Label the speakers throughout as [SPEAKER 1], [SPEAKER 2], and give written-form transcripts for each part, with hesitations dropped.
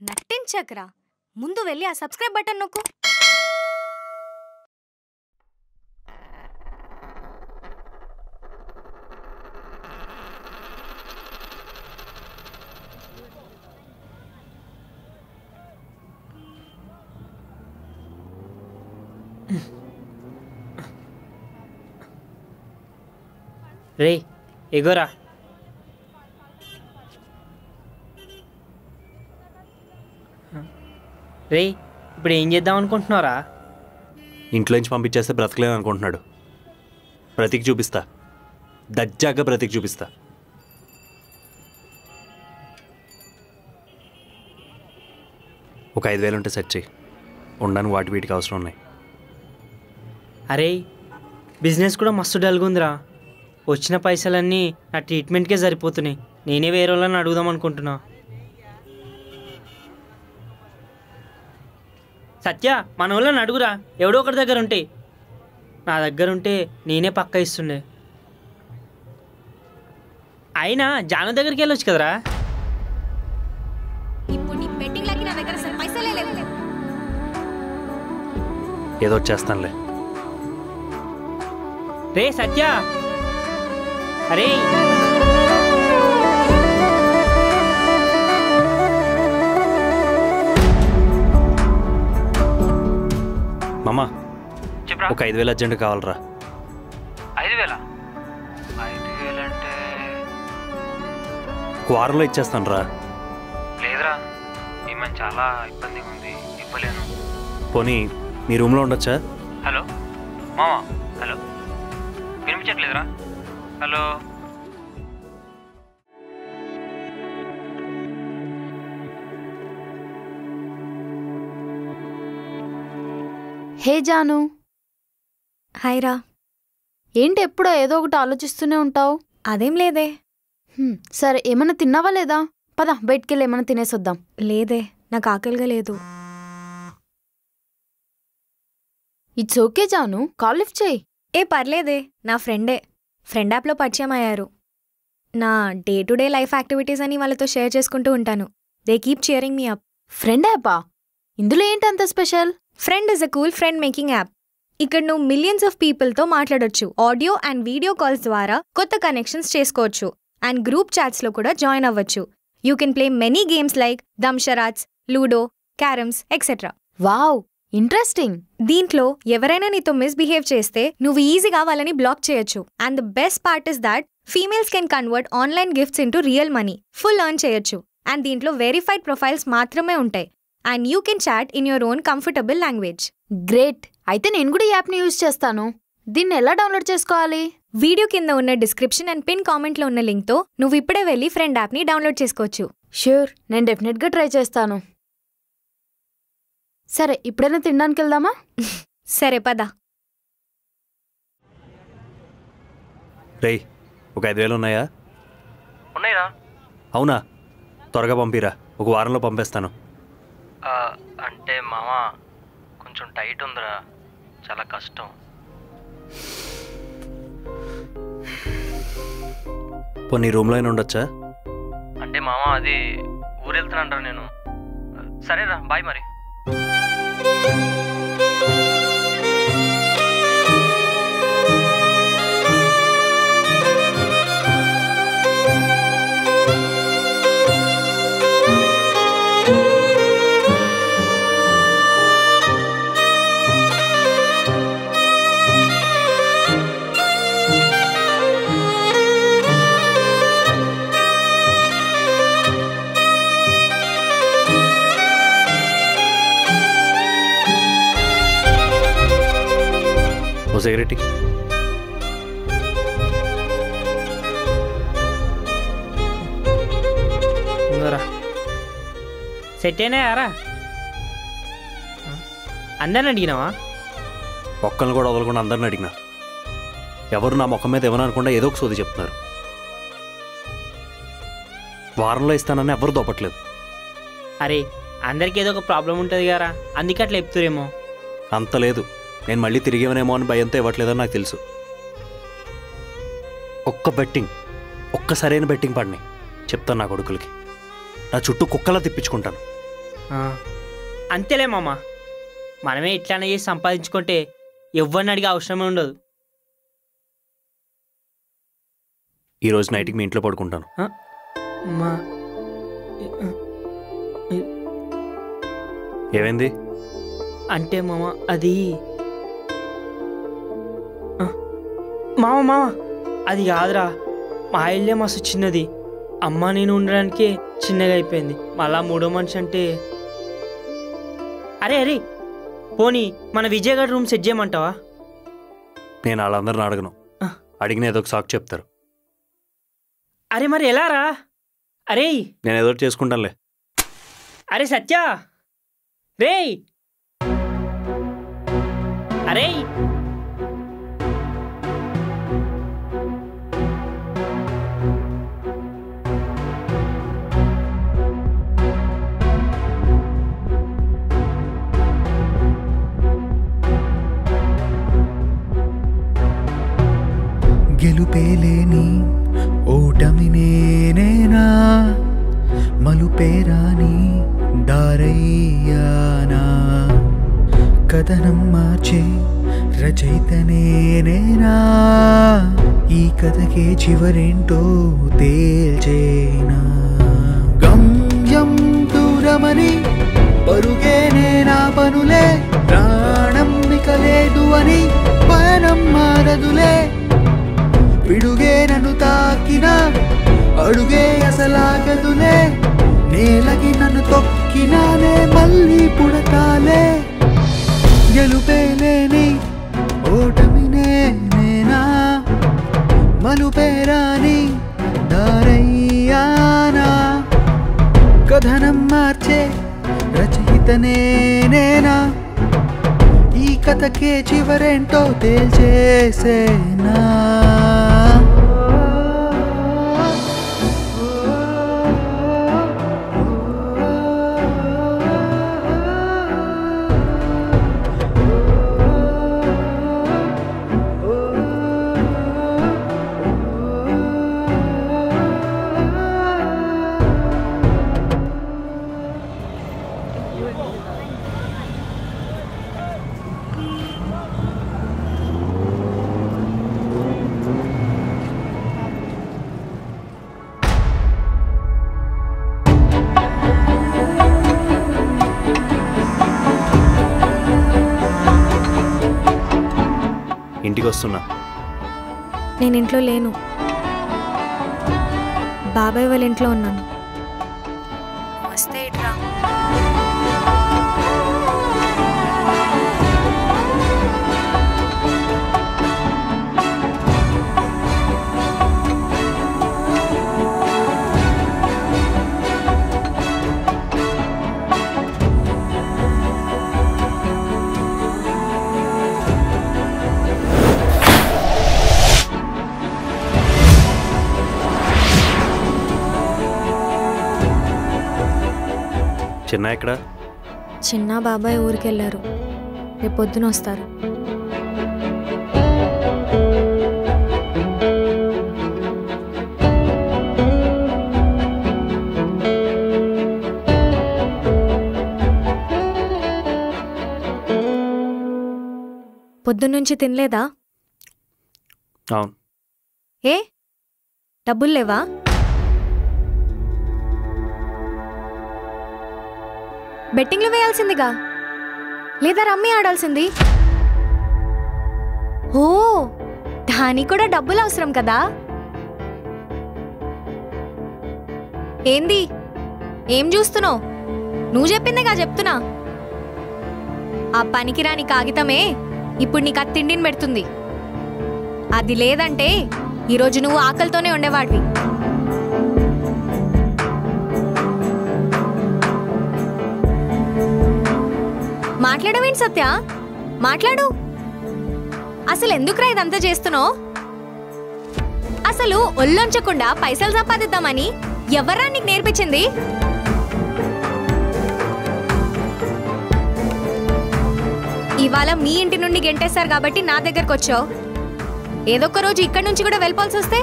[SPEAKER 1] నట్టించకరా, ముందు వెళ్ళి ఆ సబ్స్క్రైబ్ బటన్ నొక్కు.
[SPEAKER 2] రే ఎగోరా. రే ఇప్పుడు ఏం చేద్దాం అనుకుంటున్నారా?
[SPEAKER 3] ఇంట్లోంచి పంపించేస్తే బ్రతకలేను అనుకుంటున్నాడు. బ్రతికి చూపిస్తా, దజ్జాగా బ్రతికి చూపిస్తా. ఒక 5,000 ఉంటే సెట్ చేయి. ఉండడానికి వాటి వీటికి అవసరం ఉన్నాయి.
[SPEAKER 2] అరే బిజినెస్ కూడా మస్తు డల్గుందిరా. వచ్చిన పైసలన్నీ నా ట్రీట్మెంట్కే సరిపోతున్నాయి. నేనే వేరే వాళ్ళని అడుగుదాం అనుకుంటున్నా. సత్య, మన వాళ్ళని అడుగురా, ఎవడో ఒకరి దగ్గర ఉంటే. నా దగ్గర ఉంటే నేనే పక్క ఇస్తుండే. అయినా జాను దగ్గరికి వెళ్ళొచ్చు కదరా.
[SPEAKER 1] ఇప్పుడు నీ బెట్టింగ్లకి నా దగ్గర అసలు పైసలే లేవు.
[SPEAKER 3] ఏదో వచ్చేస్తానులే.
[SPEAKER 2] రే సత్య, అరే
[SPEAKER 3] మామా, ఒక 5,000 అర్జెంట్ కావాలరా.
[SPEAKER 2] 5,000? 5,000 అంటే
[SPEAKER 3] ఒక వారంలో ఇచ్చేస్తాను రా.
[SPEAKER 2] లేదురా, ఈ మధ్య చాలా ఇబ్బందిగా ఉంది, ఇవ్వలేను.
[SPEAKER 3] పోనీ మీ రూమ్లో ఉండొచ్చా?
[SPEAKER 2] హలో మామా, హలో వినిపించట్లేదురా? హలో.
[SPEAKER 4] హే జాను.
[SPEAKER 1] హాయ్ రా.
[SPEAKER 4] ఏంటి ఎప్పుడో ఏదో ఒకటి ఆలోచిస్తూనే ఉంటావు?
[SPEAKER 1] అదేం లేదే.
[SPEAKER 4] సరే, ఏమన్నా తిన్నావా లేదా? పద బయటికెళ్ళి ఏమన్నా తినేసొద్దాం.
[SPEAKER 1] లేదే, నాకు ఆకలిగా లేదు.
[SPEAKER 4] It's okay Janu, call lift చేయి.
[SPEAKER 1] ఏ పర్లేదే, నా ఫ్రెండ్ యాప్లో పరిచయం అయ్యారు. నా day to day life activities అని వాళ్ళతో షేర్ చేసుకుంటూ ఉంటాను. They keep cheering me up.
[SPEAKER 4] Friend యాపా? ఇందులో ఏంటంత special?
[SPEAKER 1] Friend is a cool friend making app. ఇక్కడ నువ్వు మిలియన్స్ ఆఫ్ పీపుల్తో మాట్లాడొచ్చు. ఆడియో అండ్ వీడియో కాల్స్ ద్వారా కొత్త కనెక్షన్స్ చేసుకోవచ్చు. అండ్ గ్రూప్ చాట్స్లో కూడా జాయిన్ అవ్వచ్చు. You can play many games like dumb charades, ludo, carroms etcetera.
[SPEAKER 4] Wow, interesting.
[SPEAKER 1] దీంట్లో ఎవరైనా నీతో మిస్బిహేవ్ చేస్తే నువ్వు ఈజీగా వాళ్ళని బ్లాక్ చేయొచ్చు. And the best part is that females can convert online gifts into real money. Full earn చేయొచ్చు. అండ్ దీంట్లో వెరిఫైడ్ ప్రొఫైల్స్ మాత్రమే ఉంటాయి. And you can chat in your own comfortable language.
[SPEAKER 4] Great. అయితే నేను కూడా ఈ యాప్ని యూజ్ చేస్తాను. దీన్ని ఎలా డౌన్లోడ్ చేసుకోవాలి?
[SPEAKER 1] వీడియో కింద ఉన్న డిస్క్రిప్షన్ అండ్ పిన్ కామెంట్లో ఉన్న లింక్తో నువ్వు ఇప్పుడే వెళ్ళి ఫ్రెండ్ యాప్ని డౌన్లోడ్ చేసుకోవచ్చు.
[SPEAKER 4] ష్యూర్, నేను డెఫినెట్గా ట్రై చేస్తాను. సరే, ఇప్పుడైనా తినడానికి వెళ్దామా?
[SPEAKER 1] సరే పద.
[SPEAKER 3] రేయ్, ఒక 5,000 ఉన్నాయా?
[SPEAKER 2] ఉన్నాయిరా.
[SPEAKER 3] అవునా? త్వరగా పంపిరా, ఒక వారంలో పంపేస్తాను.
[SPEAKER 2] అంటే మామా కొంచెం టైట్ ఉందిరా, చాలా కష్టం.
[SPEAKER 3] పోనీ రూమ్లో అయినా ఉండొచ్చా?
[SPEAKER 2] అంటే మామా అది ఊరెళ్తానంటారా నేను. సరేరా, బాయ్ మరి.
[SPEAKER 3] సిగరెట్
[SPEAKER 2] సెట్ అయినాయారా? అందరిని అడిగినావా?
[SPEAKER 3] ఒక్కరిని కూడా వదలకుండా అందరిని అడిగినా. ఎవరు నా ముఖం మీద ఏమని అనుకుంటా ఏదో ఒక సోది చెప్తున్నారు. వారంలో ఇస్తానని ఎవరు దొప్పట్లేదు.
[SPEAKER 2] అరే అందరికీ ఏదో ఒక ప్రాబ్లం ఉంటుంది కదా, అందుకే అట్లా చెప్తురేమో.
[SPEAKER 3] అంత లేదు, నేను మళ్ళీ తిరిగేవనేమో అని భయంతో ఇవ్వట్లేదని నాకు తెలుసు. ఒక్క సరైన బెట్టింగ్ పడినాయి చెప్తాను నా కొడుకులకి. నా చుట్టూ కుక్కలా తిప్పించుకుంటాను.
[SPEAKER 2] అంతేలే మామ, మనమే ఇట్లానే చేసి సంపాదించుకుంటే ఎవరిని అడిగే అవసరమే ఉండదు.
[SPEAKER 3] ఈరోజు నైట్కి మీ ఇంట్లో పడుకుంటాను.
[SPEAKER 2] మా
[SPEAKER 3] ఏమైంది?
[SPEAKER 2] అంటే మామ అది మామ అది కాదురా, మా ఇల్లే మస్తు చిన్నది. అమ్మ నేను ఉండడానికి చిన్నగా అయిపోయింది. మళ్ళా మూడో మనిషి అంటే అరే పోనీ మన విజయ్ గారి రూమ్ సెట్ చేయమంటావా?
[SPEAKER 3] నేను వాళ్ళందరిని అడగను. అడిగిన ఏదో ఒక సాకు చెప్తారు.
[SPEAKER 2] అరే మరి ఎలా రా? అరే
[SPEAKER 3] నేను ఏదో ఒకటి చేసుకుంటానులే.
[SPEAKER 2] అరే సత్య రే, అరే
[SPEAKER 5] గెలుపేలేని ఓటమి నేనేనా, మలుపేరాని దారయ్యానా, కథనం మార్చే రచయిత నేనేనా, ఈ కథకే చివరేంటో తేల్చేనా, గమ్యం దూరమని పరుగే నేనా పనులే, ప్రాణం ఇక లేదు అని పయనం మారదులే, పిడుగే నన్ను తాకినా అడుగే అసలాగదులే, నేలకి నన్ను తొక్కినానే మళ్ళీ పుడతాలే, గెలుపేలేని ఓటమి నేనేనా, మలుపేరాని దారయ్యానా, కథనం మార్చే రచయిత నేనేనా, ఈ కథకే చివరేంటో తేల్చేసేనా.
[SPEAKER 3] ఇంటికి వస్తున్నా.
[SPEAKER 1] నేను ఇంట్లో లేను, బాబాయ్ వాళ్ళ ఇంట్లో ఉన్నాను. వస్తే ఇట్రా.
[SPEAKER 3] చిన్న ఎక్కడ?
[SPEAKER 1] చిన్న బాబాయ్ ఊరికి వెళ్ళారు, రేపు పొద్దున వస్తారు. పొద్దున్నుంచి తినలేదా?
[SPEAKER 3] అవును.
[SPEAKER 1] ఏ డబ్బులు లేవా? బెట్టింగ్లు వేయాల్సిందిగా, లేదా రమ్మీ ఆడాల్సింది. ఓ దానికి కూడా డబ్బులు అవసరం కదా. ఏంది ఏం చూస్తున్నావు? నువ్వు చెప్పిందిగా చెప్తున్నా. ఆ పనికిరాని కాగితమే ఇప్పుడు నీకు అది తిండిని పెడుతుంది. అది లేదంటే ఈరోజు నువ్వు ఆకలితోనే ఉండేవాడివి. మాట్లాడవేంటి సత్య? మాట్లాడు. అసలు ఎందుకురా ఇదంతా చేస్తున్నావు? అసలు ఒళ్ళొంచకుండా పైసలు సంపాదిద్దామని ఎవరా నీకు నేర్పించింది? ఇవాళ మీ ఇంటి నుండి గెంటేస్తారు కాబట్టి నా దగ్గరకు వచ్చావు. ఏదొక్క రోజు ఇక్కడి నుంచి కూడా వెళ్ళిపోవాల్సి వస్తే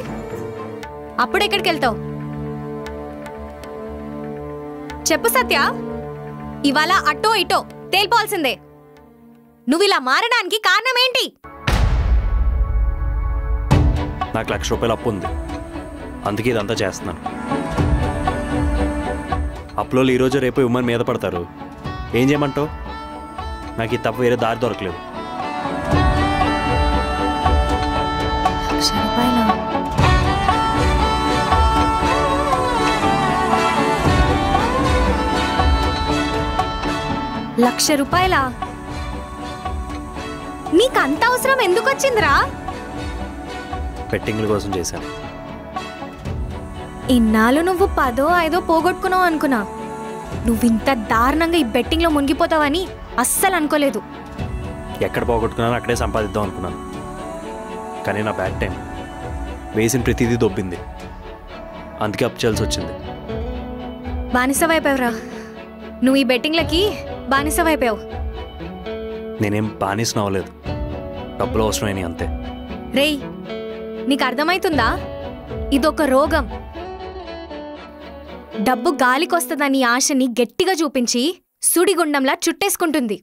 [SPEAKER 1] అప్పుడు ఎక్కడికి వెళ్తావు చెప్పు సత్య. ఇవాళ అటో ఇటో తేల్పాల్సిందే. నువ్వు ఇలా మారడానికి కారణం ఏంటి?
[SPEAKER 3] నాకు ₹1,00,000 అప్పు ఉంది, అందుకే ఇదంతా చేస్తున్నాను. అప్పులో ఈరోజు రేపు ఇవ్వమని మీద పడతారు. ఏం చేయమంటావు? నాకు ఇది తప్ప వేరే దారి దొరకలేదు.
[SPEAKER 1] ₹1,00,000? నీకు అంత అవసరం ఎందుకు వచ్చిందిరా?
[SPEAKER 3] బెట్టింగ్ల కోసం చేశాను.
[SPEAKER 1] ఇన్నాళ్ళు నువ్వు 10-5 పోగొట్టుకున్నావు అనుకున్నా. నువ్వింత దారుణంగా ఈ బెట్టింగ్లో మునిగిపోతావని అస్సలు అనుకోలేదు.
[SPEAKER 3] ఎక్కడ పోగొట్టుకున్నాను అక్కడే సంపాదిద్దాం అనుకున్నాను, కానీ నా బ్యాడ్ టైం వేసిన ప్రతిదీ దొబ్బింది. అందుకే అప్పు చేయాల్సి వచ్చింది.
[SPEAKER 1] బానిసవైపోయావురా నువ్వు. ఈ బెట్టింగ్లకి బానిసవైపోయావు.
[SPEAKER 3] నేనేం బానిసను అవ్వలేదు, డబ్బులు అవసరమైనవి అంతే.
[SPEAKER 1] రేయ్, నీకు అర్థమవుతుందా? ఇదొక రోగం. డబ్బు గాలికొస్తుందని ఆశని గట్టిగా చూపించి సుడిగుండంలా చుట్టేసుకుంటుంది.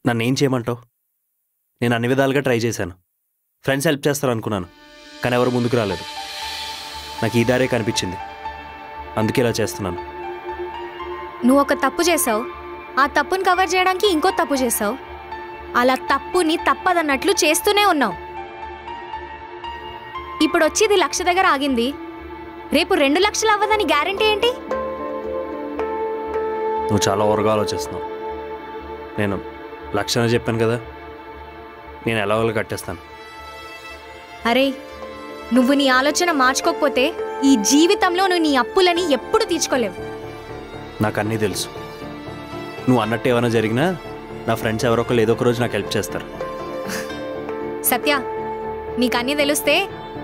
[SPEAKER 3] నన్నేం చేయమంటావు? నేను అన్ని విధాలుగా ట్రై చేశాను. ఫ్రెండ్స్ హెల్ప్ చేస్తారనుకున్నాను, కానీ ఎవరు ముందుకు రాలేదు. నాకు ఈ దారే కనిపించింది, అందుకే ఇలా చేస్తున్నాను.
[SPEAKER 1] నువ్వు ఒక తప్పు చేసావు, ఆ తప్పుని కవర్ చేయడానికి ఇంకో తప్పు చేసావు. అలా తప్పుని తప్పదన్నట్లు చేస్తూనే ఉన్నావు. ఇప్పుడు వచ్చేది 1,00,000 దగ్గర ఆగింది. రేపు 2,00,000 అవ్వదని గ్యారంటీ ఏంటి?
[SPEAKER 3] నువ్వు చాలా ఓవర్గా ఆలోచిస్తున్నావు. నేను 1,00,000 చెప్పాను కదా, నేను ఎలాగోలా కట్టేస్తాను.
[SPEAKER 1] అరే, నువ్వు నీ ఆలోచన మార్చుకోకపోతే ఈ జీవితంలో నువ్వు నీ అప్పులని ఎప్పుడు తీర్చుకోలేవు.
[SPEAKER 3] నాకు అన్నీ తెలుసు. నువ్వు అన్నట్టు ఏమైనా జరిగినా నా ఫ్రెండ్స్ ఎవరో ఒకరు ఏదో ఒక రోజు నాకు హెల్ప్ చేస్తారు.
[SPEAKER 1] సత్య, నీకు అన్నీ తెలిస్తే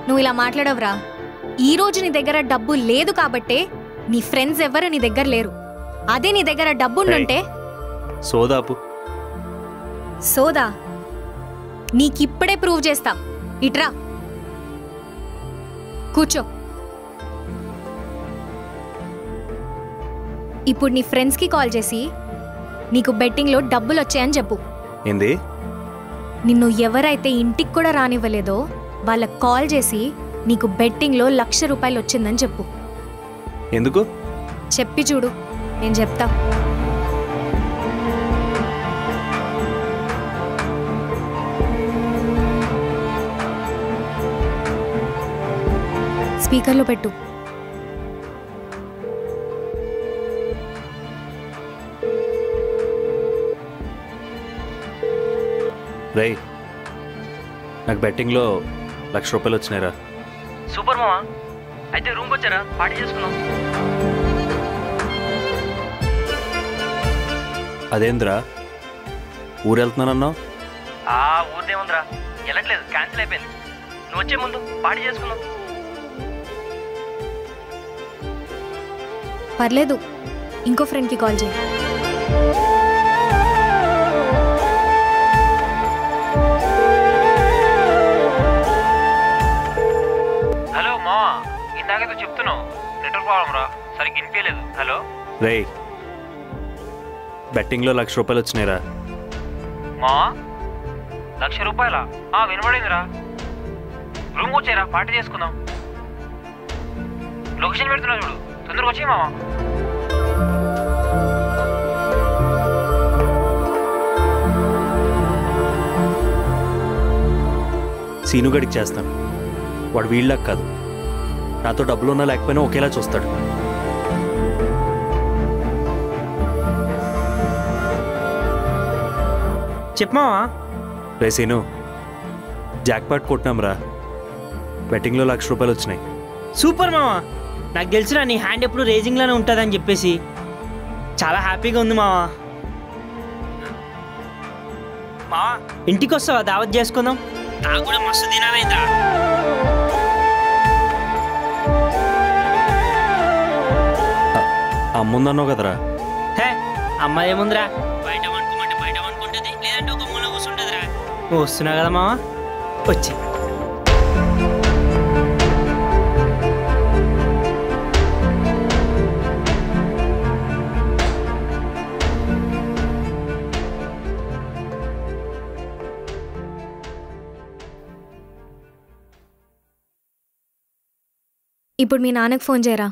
[SPEAKER 1] నువ్వు ఇలా మాట్లాడవురా. ఈ రోజు నీ దగ్గర డబ్బు లేదు కాబట్టే నీ ఫ్రెండ్స్ ఎవరు నీ దగ్గర లేరు. అదే నీ దగ్గర డబ్బు ఉంటే
[SPEAKER 3] సోదాపు.
[SPEAKER 1] సోదా నీకిప్పుడే ప్రూవ్ చేస్తా. ఇట్రా, కూర్చో. ఇప్పుడు నీ ఫ్రెండ్స్కి కాల్ చేసి నీకు బెట్టింగ్లో డబ్బులు వచ్చాయని చెప్పు.
[SPEAKER 3] ఏంది?
[SPEAKER 1] నిన్ను ఎవరైతే ఇంటికి కూడా రానివ్వలేదో వాళ్ళకి కాల్ చేసి నీకు బెట్టింగ్లో ₹1,00,000 వచ్చిందని చెప్పు.
[SPEAKER 3] ఎందుకు?
[SPEAKER 1] చెప్పి చూడు, నేను చెప్తా. స్పీకర్లో పెట్టు.
[SPEAKER 3] రై, నాకు బెట్టింగ్లో ₹1,00,000 వచ్చినాయిరా.
[SPEAKER 2] సూపర్ మామా. అయితే రూమ్కి వచ్చారా? పార్టీ చేసుకుందాం.
[SPEAKER 3] అదేంద్రా ఊరు వెళ్తున్నానన్నావు?
[SPEAKER 2] ఊరిదేముందిరా, వెళ్ళట్లేదు, క్యాన్సిల్ అయిపోయింది. నువ్వు వచ్చే ముందు పార్టీ చేసుకుందాం.
[SPEAKER 1] పర్లేదు, ఇంకో ఫ్రెండ్కి కాల్ చేయి.
[SPEAKER 6] హలో మావా, ఇందాకైతే చెప్తున్నావు నెట్వర్క్ ప్రాబ్లం రా, సరిగ్గా వినిపించలేదు. హలో
[SPEAKER 3] రే, బెట్టింగ్లో ₹1,00,000 వచ్చినాయిరా.
[SPEAKER 6] మావా, ₹1,00,000? వినబడిందిరా. రూమ్కి వచ్చారా? పార్టీ చేసుకుందాం. లొకేషన్ పెడుతున్నా చూడు, తొందరగా వచ్చాయి మావా.
[SPEAKER 3] సీనుగడికి చేస్తాను. వాడు వీళ్ళకి కాదు, నాతో డబ్బులు ఉన్నా లేకపోయినా ఒకేలా చూస్తాడు.
[SPEAKER 2] చెప్పమావా.
[SPEAKER 3] రే సీను, జాక్పాట్ కొట్టినాంరా. బెట్టింగ్లో ₹1,00,000 వచ్చినాయి.
[SPEAKER 2] సూపర్ మావా. నాకు తెలుసురా నీ హ్యాండ్ ఎప్పుడు రేజింగ్లోనే ఉంటుందని చెప్పేసి చాలా హ్యాపీగా ఉంది మావా. మావా, ఇంటికి వస్తావా? దావత్ చేసుకుందాం. నాకు కూడా మస్తు తినాలైందా.
[SPEAKER 3] అమ్ముందన్నావు కదరా.
[SPEAKER 2] హే, అమ్మాయేముందిరా, బయట అనుకోమంటే బయట అనుకుంటుంది, లేదంటే ఒక మూల కూర్చుంటుందిరా. నువ్వు వస్తున్నావు కదా మావా, వచ్చి.
[SPEAKER 1] ఇప్పుడు మీ నాన్నకు ఫోన్ చేయరా.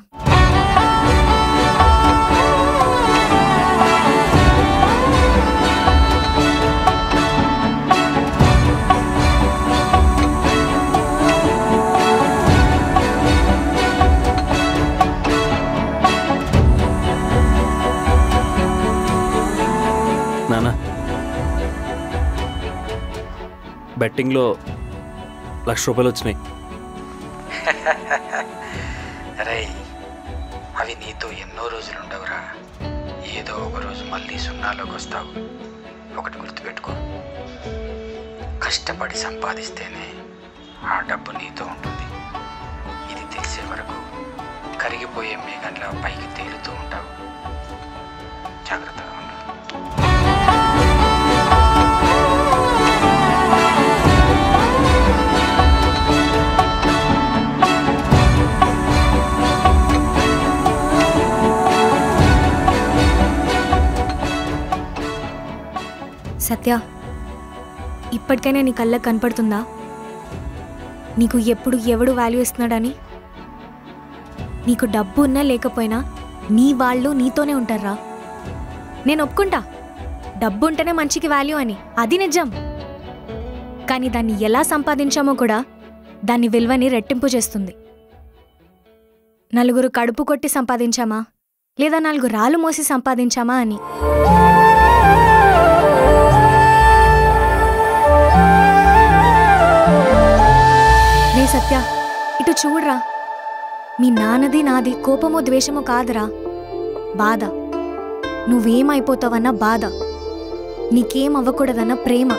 [SPEAKER 3] నానా, బెట్టింగ్లో ₹1,00,000 వచ్చినాయి.
[SPEAKER 7] అరే, అవి నీతో ఎన్నో రోజులు ఉండవురా. ఏదో ఒక రోజు మళ్ళీ సున్నాలోకి వస్తావు. ఒకటి గుర్తుపెట్టుకో, కష్టపడి సంపాదిస్తేనే ఆ డబ్బు నీతో ఉంటుంది. ఇది తెలిసే వరకు కరిగిపోయే మేఘంలా పైకి తేలుతూ ఉంటావు. జాగ్రత్తగా ఉండు.
[SPEAKER 1] సత్య, ఇప్పటికైనా నీ కళ్ళకు కనపడుతుందా నీకు ఎప్పుడు ఎవడు వాల్యూ ఇస్తున్నాడని? నీకు డబ్బు ఉన్నా లేకపోయినా నీ వాళ్ళు నీతోనే ఉంటారా. నేను ఒప్పుకుంటా, డబ్బు ఉంటేనే మంచికి వాల్యూ అని, అది నిజం. కానీ దాన్ని ఎలా సంపాదించామో కూడా దాని విలువని రెట్టింపు చేస్తుంది. నలుగురు కడుపు కొట్టి సంపాదించామా లేదా 4 రాళ్ళు మోసి సంపాదించామా అని. సత్య, ఇటు చూడరా. మీ నాన్నది నాది కోపమో ద్వేషమో కాదురా, బాధ. నువ్వేమైపోతావన్న బాధ, నీకేం అవ్వకూడదన్న ప్రేమ.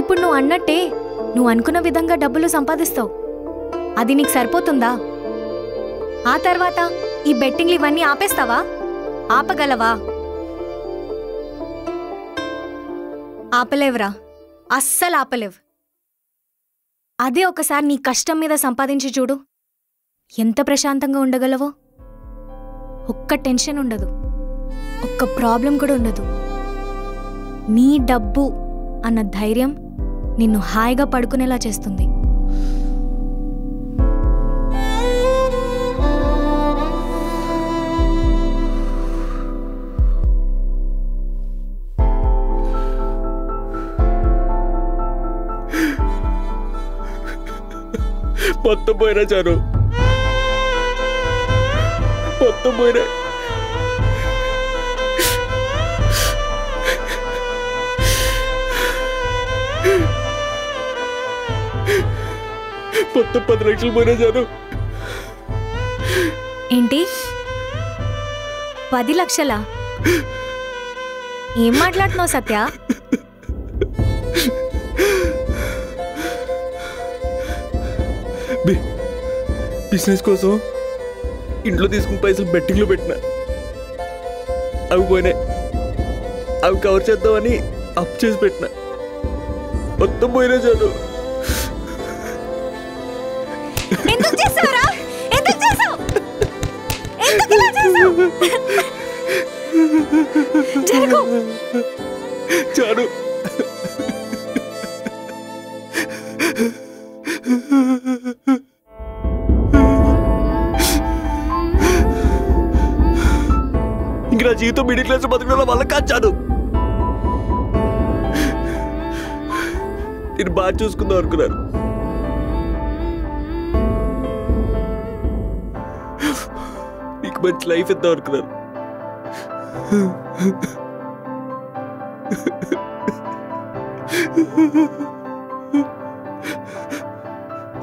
[SPEAKER 1] ఇప్పుడు నువ్వు అన్నట్టే నువ్వు అనుకున్న విధంగా డబ్బులు సంపాదిస్తావు. అది నీకు సరిపోతుందా? ఆ తర్వాత ఈ బెట్టింగ్లు ఇవన్నీ ఆపేస్తావా? ఆపగలవా? ఆపలేవురా, అస్సలు ఆపలేవు. అదే ఒకసారి నీ కష్టం మీద సంపాదించి చూడు, ఎంత ప్రశాంతంగా ఉండగలవో. ఒక్క టెన్షన్ ఉండదు, ఒక్క ప్రాబ్లం కూడా ఉండదు. నీ డబ్బు అన్న ధైర్యం నిన్ను హాయిగా పడుకునేలా చేస్తుంది.
[SPEAKER 3] మొత్తం పోయినా చారు, మొత్తం పోయినా. మొత్తం 10 లక్షలు పోయినా చారు.
[SPEAKER 1] ఏంటి 10 లక్షలా? ఏం మాట్లాడుతున్నావు సత్య?
[SPEAKER 3] బిజినెస్ కోసం ఇంట్లో తీసుకున్న పైసలు బెట్టింగ్లో పెట్టిన, అవి పోయినాయి. అవి కవర్ చేద్దామని అప్ చేసి పెట్టిన, మొత్తం పోయినా చాలు.
[SPEAKER 1] ఎందుకు చేసావురా? ఎందుకు చేసావు? ఎందుకు ఇలా చేసావు? జరుగు.
[SPEAKER 3] చాలు. ఇంక నా జీవితం మిడిల్ క్లాస్ బతకడం వల్ల కాచాను. నేను బాగా చూసుకుందాం అనుకున్నాను. నీకు మంచి లైఫ్ ఇద్దాం అనుకున్నాను.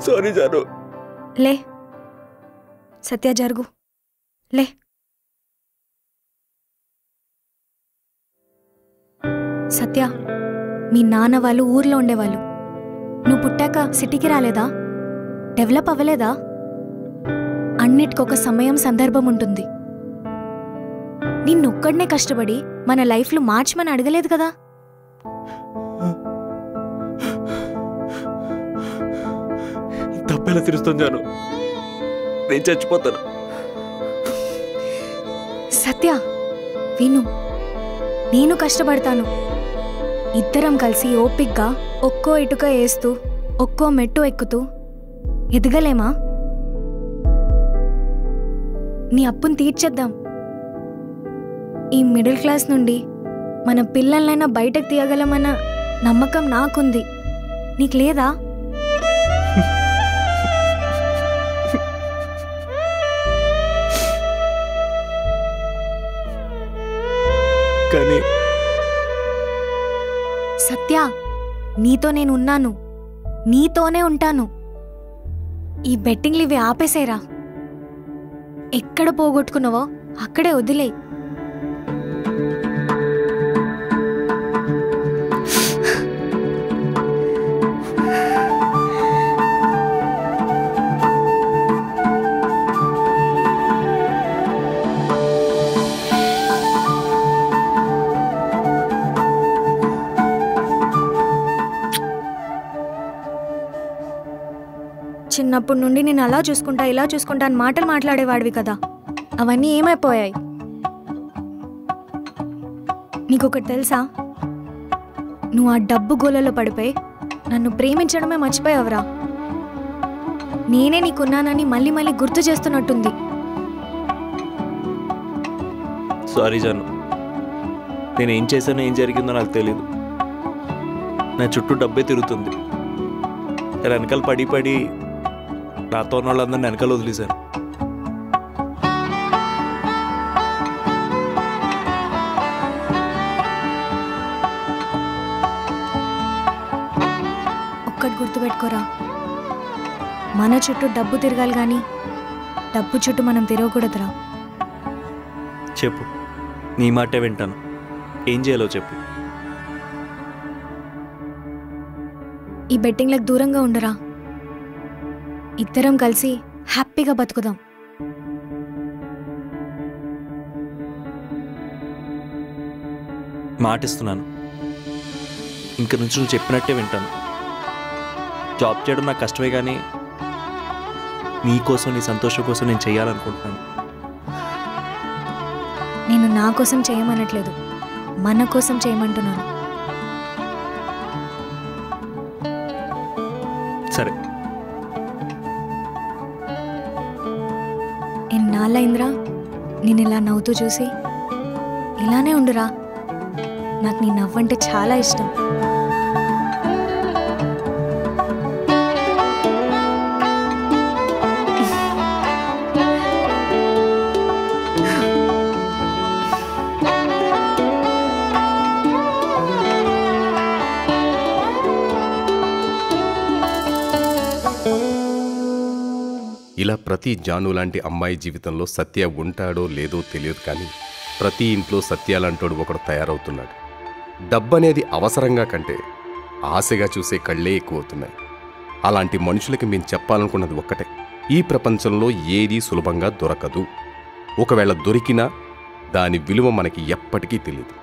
[SPEAKER 3] సారీ జాను.
[SPEAKER 1] లే సత్య, జరుగు. లే. సత్య, మీ నాన్న వాళ్ళు ఊర్లో ఉండేవాళ్ళు. నువ్వు పుట్టాక సిటీకి రాలేదా? డెవలప్ అవ్వలేదా? అన్నిటికొక సమయం, సందర్భం ఉంటుంది. నిన్నొక్కడనే కష్టపడి మన లైఫ్లో మార్చమని అడగలేదు కదా.
[SPEAKER 3] తప్పెలా తిరుస్తాను జాను, నేను చచ్చిపోతాను.
[SPEAKER 1] సత్య విను, నేను కష్టపడతాను. ఇద్దరం కలిసి ఓపిగ్గా ఒక్కో ఇటుక వేస్తూ ఒక్కో మెట్టు ఎక్కుతూ ఎదగలేమా? నీ అప్పుని తీర్చేద్దాం. ఈ మిడిల్ క్లాస్ నుండి మన పిల్లలైనా బయటకు తీయగలమన్న నమ్మకం నాకుంది. నీకు లేదా?
[SPEAKER 3] కానీ
[SPEAKER 1] సత్య, నీతో నేను ఉన్నాను, నీతోనే ఉంటాను. ఈ బెట్టింగ్లు ఇవి ఆపేసేరా. ఎక్కడ పోగొట్టుకున్నావో అక్కడే వదిలే. చిన్నప్పటి నుండి నేను అలా చూసుకుంటా ఇలా చూసుకుంటా అని మాటలు మాట్లాడేవాడివి కదా, అవన్నీ ఏమైపోయాయి? నీకొకటి తెలుసా? నువ్వు ఆ డబ్బు గోలలో పడిపోయి నన్ను ప్రేమించడమే మర్చిపోయావురా. నేనే నీకున్నానని మళ్ళీ మళ్ళీ గుర్తు చేస్తున్నట్టుంది.
[SPEAKER 3] సారీ జాను, నేనేం చేశానో ఏం జరిగిందో నాకు తెలియదు. నా చుట్టూ డబ్బే తిరుగుతుంది. వెనకాల పడి పడి నాతో ఉన్న వాళ్ళందరినీ వెనకాల వదిలేశాను.
[SPEAKER 1] ఒక్కటి గుర్తుపెట్టుకోరా, మన చుట్టూ డబ్బు తిరగాలి కానీ డబ్బు చుట్టూ మనం తిరగకూడదురా.
[SPEAKER 3] చెప్పు, నీ మాటే వింటాను. ఏం చేయాలో చెప్పు.
[SPEAKER 1] ఈ బెట్టింగ్లకు దూరంగా ఉండరా. ఇద్దరం కలిసి హ్యాపీగా బతుకుదాం.
[SPEAKER 3] మాటిస్తున్నాను, ఇంక నుంచి నువ్వు చెప్పినట్టే వింటాను. జాబ్ చేయడం నాకు కష్టమే, కానీ నీ కోసం, నీ సంతోషం కోసం నేను చేయాలనుకుంటున్నాను.
[SPEAKER 1] నేను నా కోసం చేయమనట్లేదు, మన కోసం చేయమంటున్నాను.
[SPEAKER 3] సరే.
[SPEAKER 1] ఎన్నాళ్ళైందిరా నేను ఇలా నవ్వుతూ చూసి? ఇలానే ఉండురా, నాకు నీ నవ్వంటే చాలా ఇష్టం.
[SPEAKER 8] ఇలా ప్రతి జాను లాంటి అమ్మాయి జీవితంలో సత్య ఉంటాడో లేదో తెలియదు, కానీ ప్రతి ఇంట్లో సత్య లాంటోడు ఒకడు తయారవుతున్నాడు. డబ్బనేది అవసరంగా కంటే ఆశగా చూసే కళ్ళే ఎక్కువ అవుతున్నాయి. అలాంటి మనుషులకి మేము చెప్పాలనుకున్నది ఒక్కటే: ఈ ప్రపంచంలో ఏదీ సులభంగా దొరకదు. ఒకవేళ దొరికినా దాని విలువ మనకి ఎప్పటికీ తెలియదు.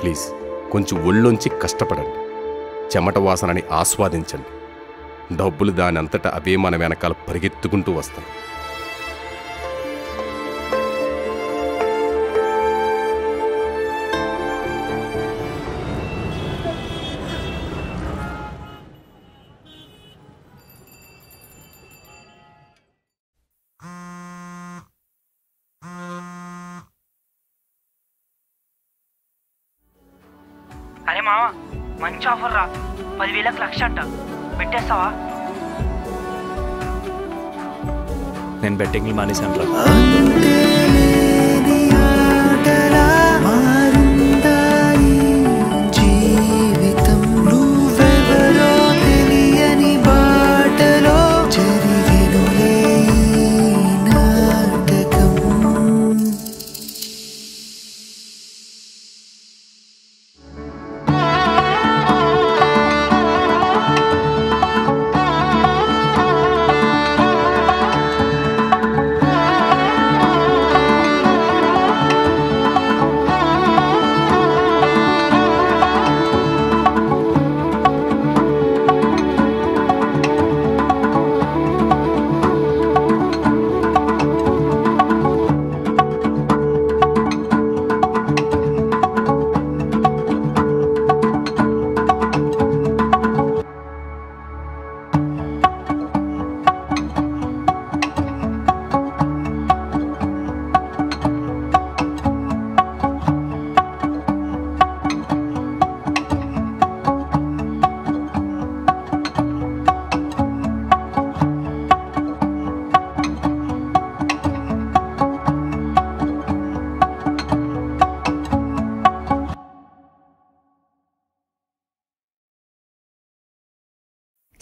[SPEAKER 8] ప్లీజ్ కొంచెం ఒళ్ళొంచి కష్టపడండి, చెమట వాసనని ఆస్వాదించండి. డబ్బులు దాని అంతటా అవే మన వెనకాల పరిగెత్తుకుంటూ వస్తాయి.
[SPEAKER 2] అరే మామ, మంచి ఆఫర్ రా. 10,000కి 1,00,000 అంట. పెట్టేస్తావా?
[SPEAKER 3] నేను బెట్టింగ్లు మానేశాను రా.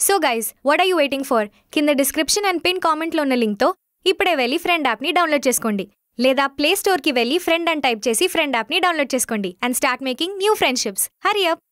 [SPEAKER 1] So guys, what are you waiting for? కింద డిస్క్రిప్షన్ అండ్ పిన్ కామెంట్లో ఉన్న లింక్తో ఇప్పుడే వెళ్ళి ఫ్రెండ్ యాప్ని డౌన్లోడ్ చేసుకోండి. లేదా ప్లే స్టోర్కి వెళ్ళి ఫ్రెండ్ అని టైప్ చేసి ఫ్రెండ్ యాప్ని డౌన్లోడ్ చేసుకోండి and start making new friendships. Hurry up!